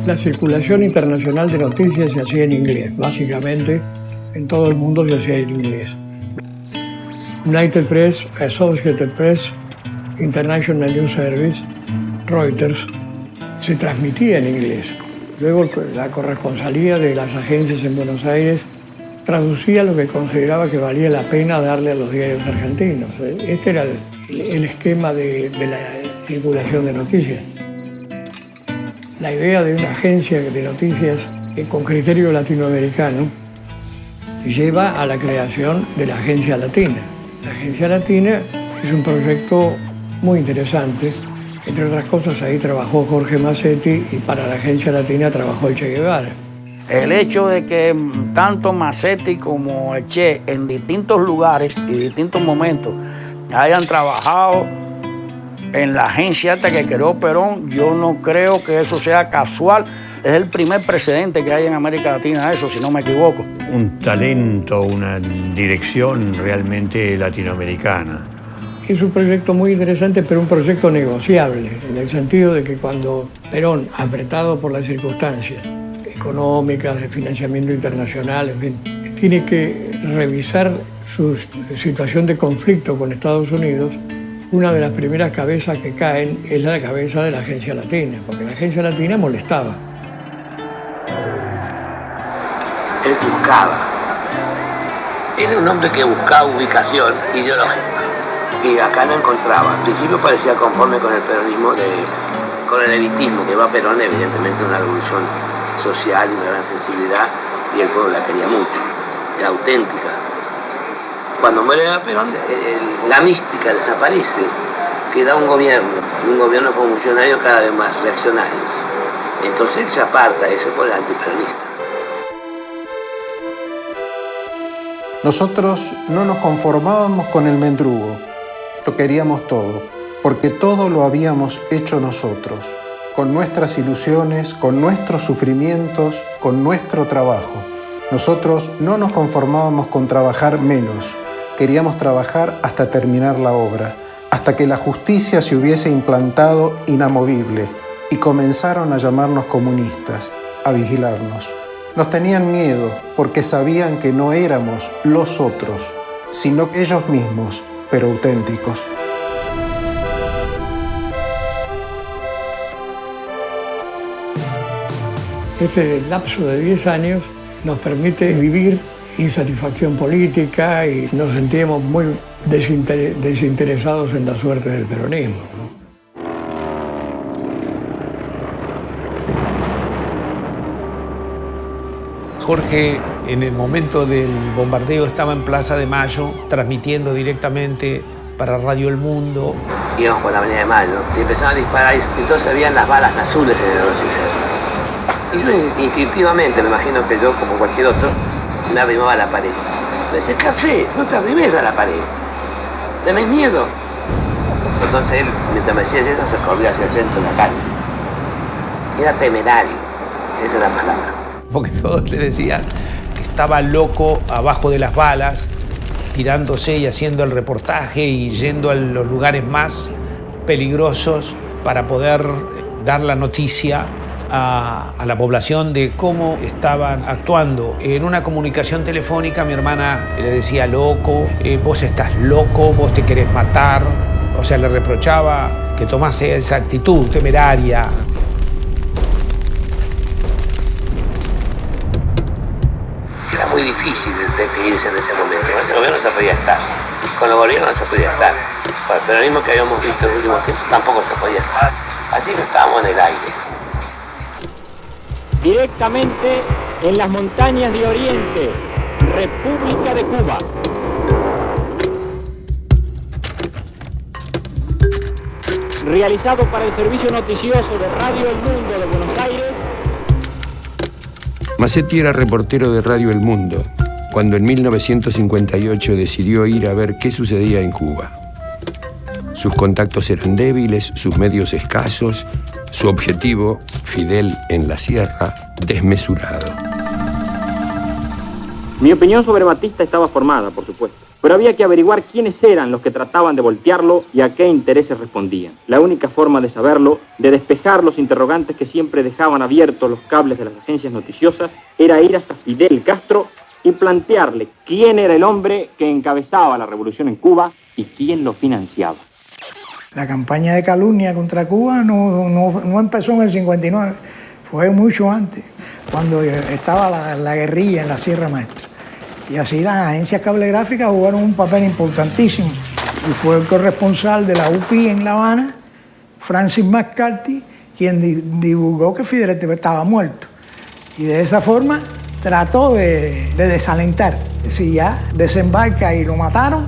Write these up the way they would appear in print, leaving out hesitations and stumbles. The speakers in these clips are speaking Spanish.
La circulación internacional de noticias se hacía en inglés, básicamente en todo el mundo se hacía en inglés. United Press, Associated Press, International News Service, Reuters, se transmitía en inglés. Luego la corresponsalía de las agencias en Buenos Aires traducía lo que consideraba que valía la pena darle a los diarios argentinos. Este era el esquema de la circulación de noticias. La idea de una agencia de noticias con criterio latinoamericano lleva a la creación de la Agencia Latina. La Agencia Latina es un proyecto muy interesante. Entre otras cosas, ahí trabajó Jorge Massetti y para la Agencia Latina trabajó el Che Guevara. El hecho de que tanto Massetti como el Che en distintos lugares y distintos momentos hayan trabajado en la agencia hasta que creó Perón, yo no creo que eso sea casual. Es el primer precedente que hay en América Latina de eso, si no me equivoco. Un talento, una dirección realmente latinoamericana. Es un proyecto muy interesante, pero un proyecto negociable, en el sentido de que cuando Perón, apretado por las circunstancias económicas, de financiamiento internacional, en fin, tiene que revisar su situación de conflicto con Estados Unidos, una de las primeras cabezas que caen es la cabeza de la Agencia Latina, porque la Agencia Latina molestaba. Él buscaba. Era un hombre que buscaba ubicación ideológica y acá no encontraba. Al principio parecía conforme con el peronismo, con el elitismo que va Perón, evidentemente una revolución social y una gran sensibilidad, y el pueblo la quería mucho, era auténtica. Cuando muere Perón, la mística desaparece, queda un gobierno con funcionarios cada vez más reaccionarios. Entonces él se aparta, ese por el antiperonista. Nosotros no nos conformábamos con el mendrugo, lo queríamos todo, porque todo lo habíamos hecho nosotros, con nuestras ilusiones, con nuestros sufrimientos, con nuestro trabajo. Nosotros no nos conformábamos con trabajar menos, queríamos trabajar hasta terminar la obra, hasta que la justicia se hubiese implantado inamovible, y comenzaron a llamarnos comunistas, a vigilarnos. Nos tenían miedo porque sabían que no éramos los otros, sino ellos mismos, pero auténticos. Este lapso de 10 años nos permite vivir insatisfacción política y nos sentíamos muy desinteresados en la suerte del peronismo, ¿no? Jorge, en el momento del bombardeo, estaba en Plaza de Mayo, transmitiendo directamente para Radio El Mundo. Íbamos por la Avenida de Mayo y empezaron a disparar, y entonces habían las balas azules en el Rosicero. Y yo instintivamente, me imagino que yo, como cualquier otro, me arrimaba a la pared. Me decía, ¿qué haces? No te arrimes a la pared. ¿Tenés miedo? Entonces él, mientras me decía eso, se corría hacia el centro de la calle. Era temerario, esa es la palabra. Porque todos le decían que estaba loco abajo de las balas, tirándose y haciendo el reportaje y yendo a los lugares más peligrosos para poder dar la noticia a la población de cómo estaban actuando. En una comunicación telefónica mi hermana le decía loco, vos estás loco, vos te querés matar. O sea, le reprochaba que tomase esa actitud temeraria. Era muy difícil definirse en ese momento. Con ese gobierno no se podía estar. Con los gobiernos no se podía estar. Con el peronismo que habíamos visto en los últimos tiempos tampoco se podía estar. Así que estábamos en el aire. Directamente en las montañas de Oriente, República de Cuba. Realizado para el servicio noticioso de Radio El Mundo de Buenos Aires. Massetti era reportero de Radio El Mundo cuando en 1958 decidió ir a ver qué sucedía en Cuba. Sus contactos eran débiles, sus medios escasos, su objetivo, Fidel en la sierra, desmesurado. Mi opinión sobre Batista estaba formada, por supuesto, pero había que averiguar quiénes eran los que trataban de voltearlo y a qué intereses respondían. La única forma de saberlo, de despejar los interrogantes que siempre dejaban abiertos los cables de las agencias noticiosas, era ir hasta Fidel Castro y plantearle quién era el hombre que encabezaba la revolución en Cuba y quién lo financiaba. La campaña de calumnia contra Cuba no empezó en el 59, fue mucho antes, cuando estaba la guerrilla en la Sierra Maestra. Y así las agencias cablegráficas jugaron un papel importantísimo. Y fue el corresponsal de la UPI en La Habana, Francis McCarthy, quien divulgó que Fidel estaba muerto. Y de esa forma trató de desalentar. Si ya desembarca y lo mataron.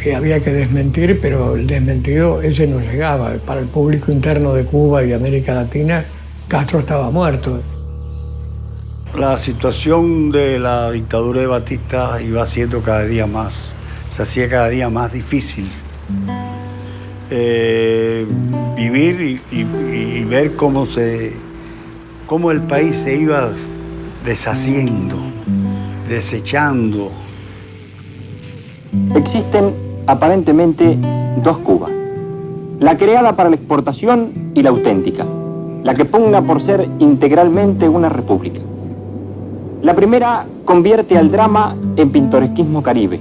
Que había que desmentir, pero el desmentido ese no llegaba. Para el público interno de Cuba y América Latina, Castro estaba muerto. La situación de la dictadura de Batista iba siendo cada día más, se hacía cada día más difícil. Vivir y ver cómo el país se iba deshaciendo, desechando. Existen aparentemente dos Cubas, la creada para la exportación y la auténtica, la que pugna por ser integralmente una república. La primera convierte al drama en pintoresquismo caribe,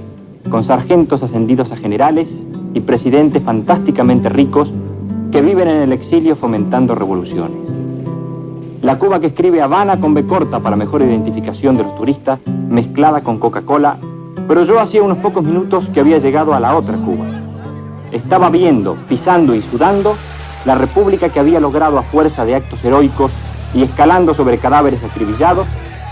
con sargentos ascendidos a generales y presidentes fantásticamente ricos que viven en el exilio fomentando revoluciones. La Cuba que escribe Habana con B corta para mejor identificación de los turistas, mezclada con Coca-Cola, pero yo hacía unos pocos minutos que había llegado a la otra Cuba. Estaba viendo, pisando y sudando la república que había logrado a fuerza de actos heroicos y escalando sobre cadáveres acribillados,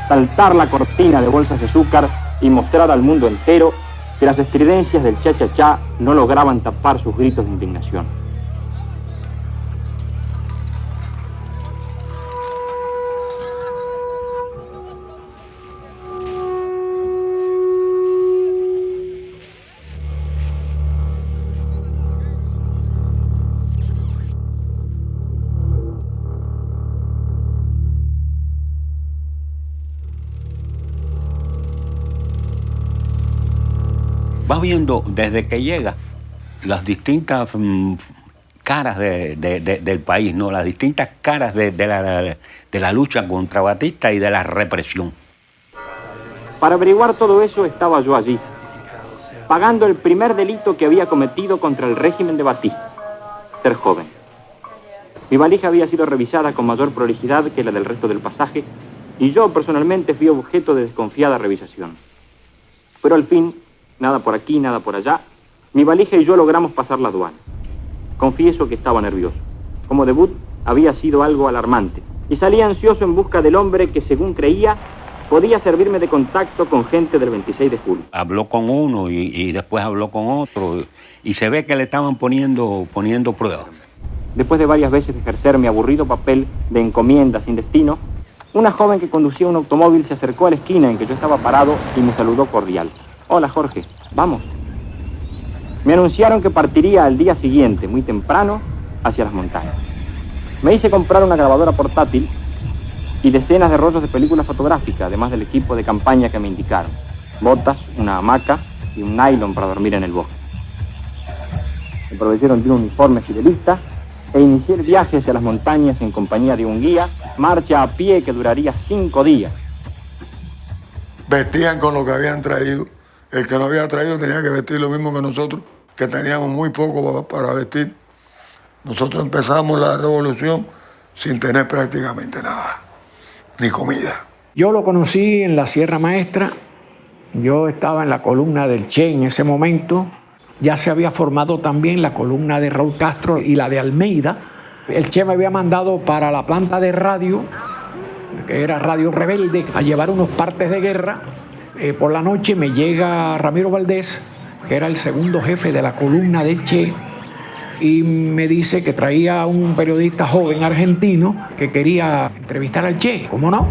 saltar la cortina de bolsas de azúcar y mostrar al mundo entero que las estridencias del cha-cha-cha no lograban tapar sus gritos de indignación. Vas viendo desde que llega las distintas caras del país, ¿no? Las distintas caras de la lucha contra Batista y de la represión. Para averiguar todo eso estaba yo allí, pagando el primer delito que había cometido contra el régimen de Batista, ser joven. Mi valija había sido revisada con mayor prolijidad que la del resto del pasaje y yo personalmente fui objeto de desconfiada revisación. Pero al fin, nada por aquí, nada por allá, mi valija y yo logramos pasar la aduana. Confieso que estaba nervioso. Como debut había sido algo alarmante y salí ansioso en busca del hombre que, según creía, podía servirme de contacto con gente del 26 de julio. Habló con uno y después habló con otro y se ve que le estaban poniendo pruebas. Después de varias veces de ejercer mi aburrido papel de encomienda sin destino, una joven que conducía un automóvil se acercó a la esquina en que yo estaba parado y me saludó cordial. Hola Jorge, vamos. Me anunciaron que partiría al día siguiente, muy temprano, hacia las montañas. Me hice comprar una grabadora portátil y decenas de rollos de películas fotográficas, además del equipo de campaña que me indicaron. Botas, una hamaca y un nylon para dormir en el bosque. Me prometieron de un uniforme fidelista e inicié el viaje hacia las montañas en compañía de un guía, marcha a pie que duraría 5 días. Vestían con lo que habían traído. El que no había traído tenía que vestir lo mismo que nosotros, que teníamos muy poco para vestir. Nosotros empezamos la revolución sin tener prácticamente nada, ni comida. Yo lo conocí en la Sierra Maestra. Yo estaba en la columna del Che en ese momento. Ya se había formado también la columna de Raúl Castro y la de Almeida. El Che me había mandado para la planta de radio, que era Radio Rebelde, a llevar unos partes de guerra. Por la noche me llega Ramiro Valdés, que era el segundo jefe de la columna del Che, y me dice que traía un periodista joven argentino que quería entrevistar al Che. ¿Cómo no?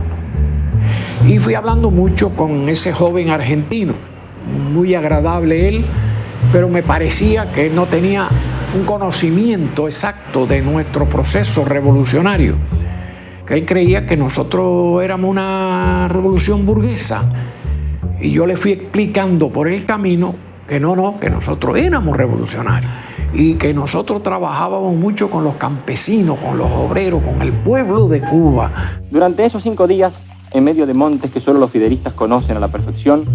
Y fui hablando mucho con ese joven argentino, muy agradable él, pero me parecía que él no tenía un conocimiento exacto de nuestro proceso revolucionario, porque él creía que nosotros éramos una revolución burguesa. Y yo le fui explicando por el camino que no, que nosotros éramos revolucionarios y que nosotros trabajábamos mucho con los campesinos, con los obreros, con el pueblo de Cuba. Durante esos 5 días, en medio de montes que solo los fidelistas conocen a la perfección,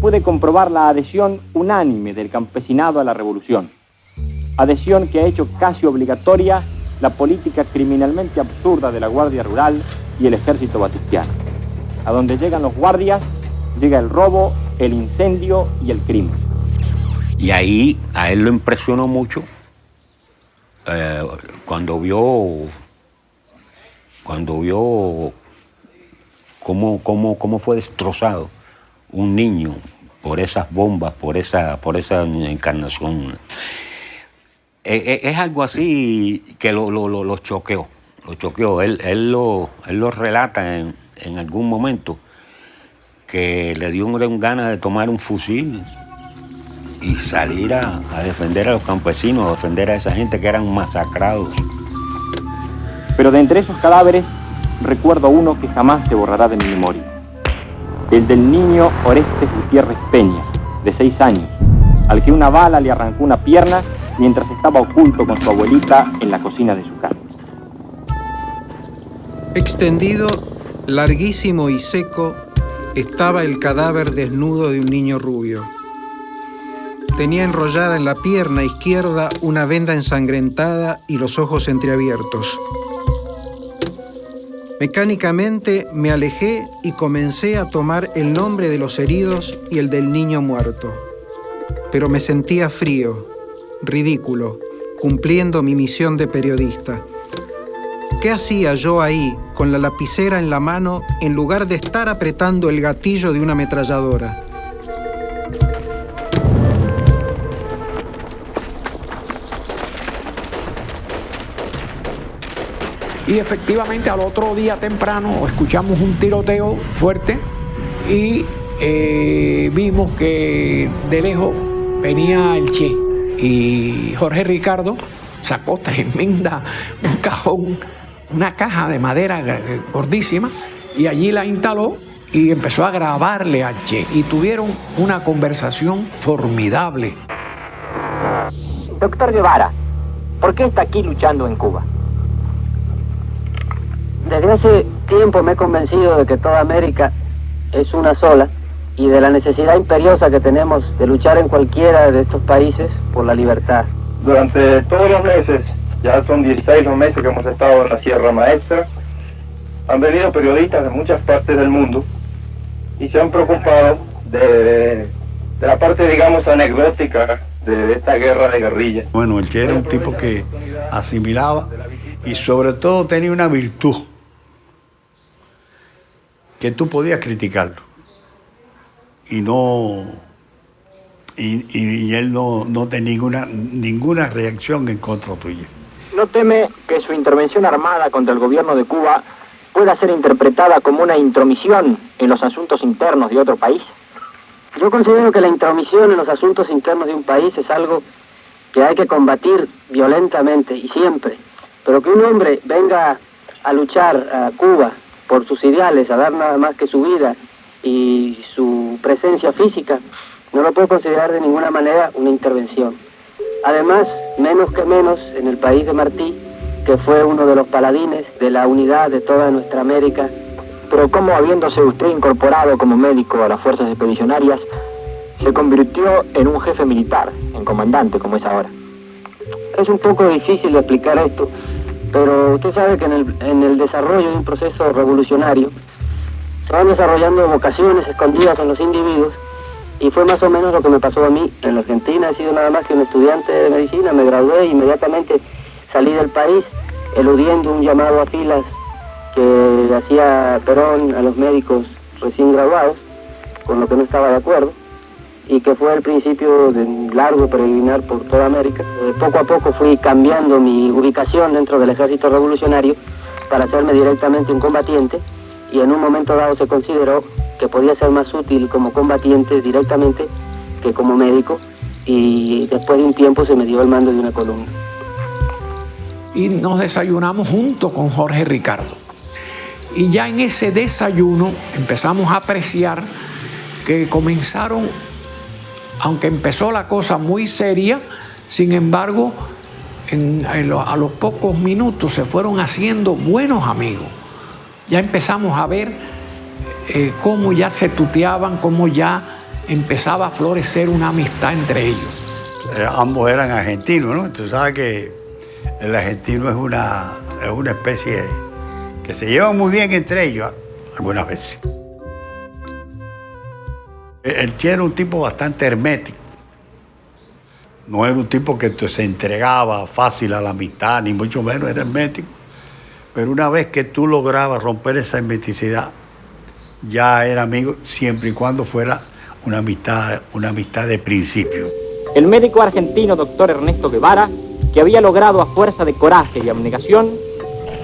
pude comprobar la adhesión unánime del campesinado a la revolución. Adhesión que ha hecho casi obligatoria la política criminalmente absurda de la Guardia Rural y el Ejército Batistiano. A donde llegan los guardias, llega el robo, el incendio y el crimen. Y ahí a él lo impresionó mucho cuando vio cómo fue destrozado un niño por esas bombas, por esa encarnación. Es algo así que lo choqueó. Él lo relata en algún momento, que le dio ganas de tomar un fusil y salir a defender a los campesinos, a defender a esa gente que eran masacrados. Pero de entre esos cadáveres, recuerdo uno que jamás se borrará de mi memoria. El del niño Orestes Gutiérrez Peña, de 6 años, al que una bala le arrancó una pierna mientras estaba oculto con su abuelita en la cocina de su casa. Extendido, larguísimo y seco, estaba el cadáver desnudo de un niño rubio. Tenía enrollada en la pierna izquierda una venda ensangrentada y los ojos entreabiertos. Mecánicamente me alejé y comencé a tomar el nombre de los heridos y el del niño muerto. Pero me sentía frío, ridículo, cumpliendo mi misión de periodista. ¿Qué hacía yo ahí, con la lapicera en la mano, en lugar de estar apretando el gatillo de una ametralladora? Y efectivamente al otro día temprano escuchamos un tiroteo fuerte y vimos que de lejos venía el Che. Y Jorge Ricardo sacó un cajón, una caja de madera gordísima, y allí la instaló y empezó a grabarle al Che. Y tuvieron una conversación formidable. Doctor Guevara, ¿por qué está aquí luchando en Cuba? Desde hace tiempo me he convencido de que toda América es una sola y de la necesidad imperiosa que tenemos de luchar en cualquiera de estos países por la libertad. Durante todos los meses, ya son 16 los meses que hemos estado en la Sierra Maestra, han venido periodistas de muchas partes del mundo y se han preocupado de la parte, digamos, anecdótica de esta guerra de guerrilla. Bueno, el Che era un tipo que asimilaba y sobre todo tenía una virtud, que tú podías criticarlo y él no tenía ninguna reacción en contra tuya. ¿No teme que su intervención armada contra el gobierno de Cuba pueda ser interpretada como una intromisión en los asuntos internos de otro país? Yo considero que la intromisión en los asuntos internos de un país es algo que hay que combatir violentamente y siempre, pero que un hombre venga a luchar a Cuba por sus ideales, a dar nada más que su vida y su presencia física, no lo puedo considerar de ninguna manera una intervención. Además, menos que menos, en el país de Martí, que fue uno de los paladines de la unidad de toda nuestra América. Pero ¿cómo, habiéndose usted incorporado como médico a las fuerzas expedicionarias, se convirtió en un jefe militar, en comandante como es ahora? Es un poco difícil de explicar esto, pero usted sabe que en el desarrollo de un proceso revolucionario se van desarrollando vocaciones escondidas en los individuos, y fue más o menos lo que me pasó a mí. En la Argentina he sido nada más que un estudiante de medicina, me gradué e inmediatamente salí del país, eludiendo un llamado a filas que hacía Perón a los médicos recién graduados, con lo que no estaba de acuerdo, y que fue el principio de un largo peregrinar por toda América. Poco a poco fui cambiando mi ubicación dentro del ejército revolucionario para hacerme directamente un combatiente, y en un momento dado se consideró que podía ser más útil como combatiente directamente que como médico, y después de un tiempo se me dio el mando de una columna. Y nos desayunamos junto con Jorge Ricardo. Y ya en ese desayuno empezamos a apreciar que comenzaron, aunque empezó la cosa muy seria, sin embargo, a los pocos minutos se fueron haciendo buenos amigos. Ya empezamos a ver cómo ya se tuteaban, cómo ya empezaba a florecer una amistad entre ellos. Ambos eran argentinos, ¿no? Tú sabes que el argentino es una especie que se lleva muy bien entre ellos algunas veces. El Che era un tipo bastante hermético. No era un tipo que se entregaba fácil a la amistad, ni mucho menos era hermético. Pero una vez que tú lograbas romper esa hermeticidad, ya era amigo, siempre y cuando fuera una amistad de principio. El médico argentino doctor Ernesto Guevara, que había logrado a fuerza de coraje y abnegación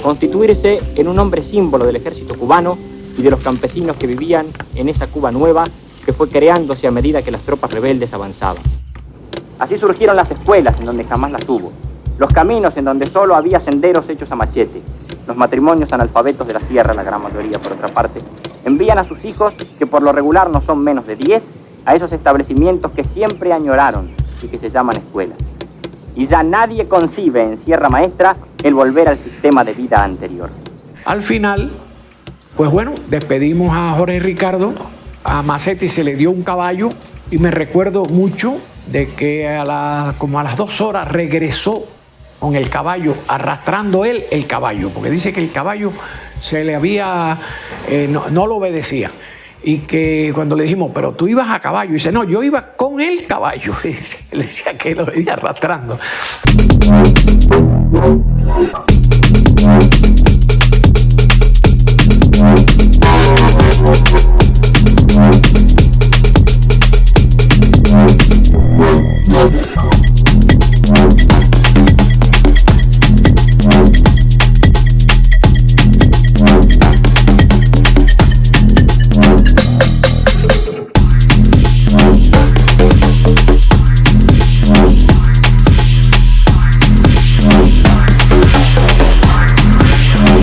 constituirse en un hombre símbolo del ejército cubano y de los campesinos que vivían en esa Cuba nueva que fue creándose a medida que las tropas rebeldes avanzaban. Así surgieron las escuelas en donde jamás las hubo, los caminos en donde solo había senderos hechos a machete, los matrimonios analfabetos de la sierra, la gran mayoría por otra parte, envían a sus hijos, que por lo regular no son menos de 10, a esos establecimientos que siempre añoraron y que se llaman escuelas. Y ya nadie concibe en Sierra Maestra el volver al sistema de vida anterior. Al final, pues bueno, despedimos a Jorge Ricardo, a Macetti se le dio un caballo y me recuerdo mucho de que como a las 2 horas regresó con el caballo, arrastrando él el caballo, porque dice que el caballo se le había, no lo obedecía. Y que cuando le dijimos, pero tú ibas a caballo, dice, no, yo iba con el caballo. Y le decía que lo venía arrastrando.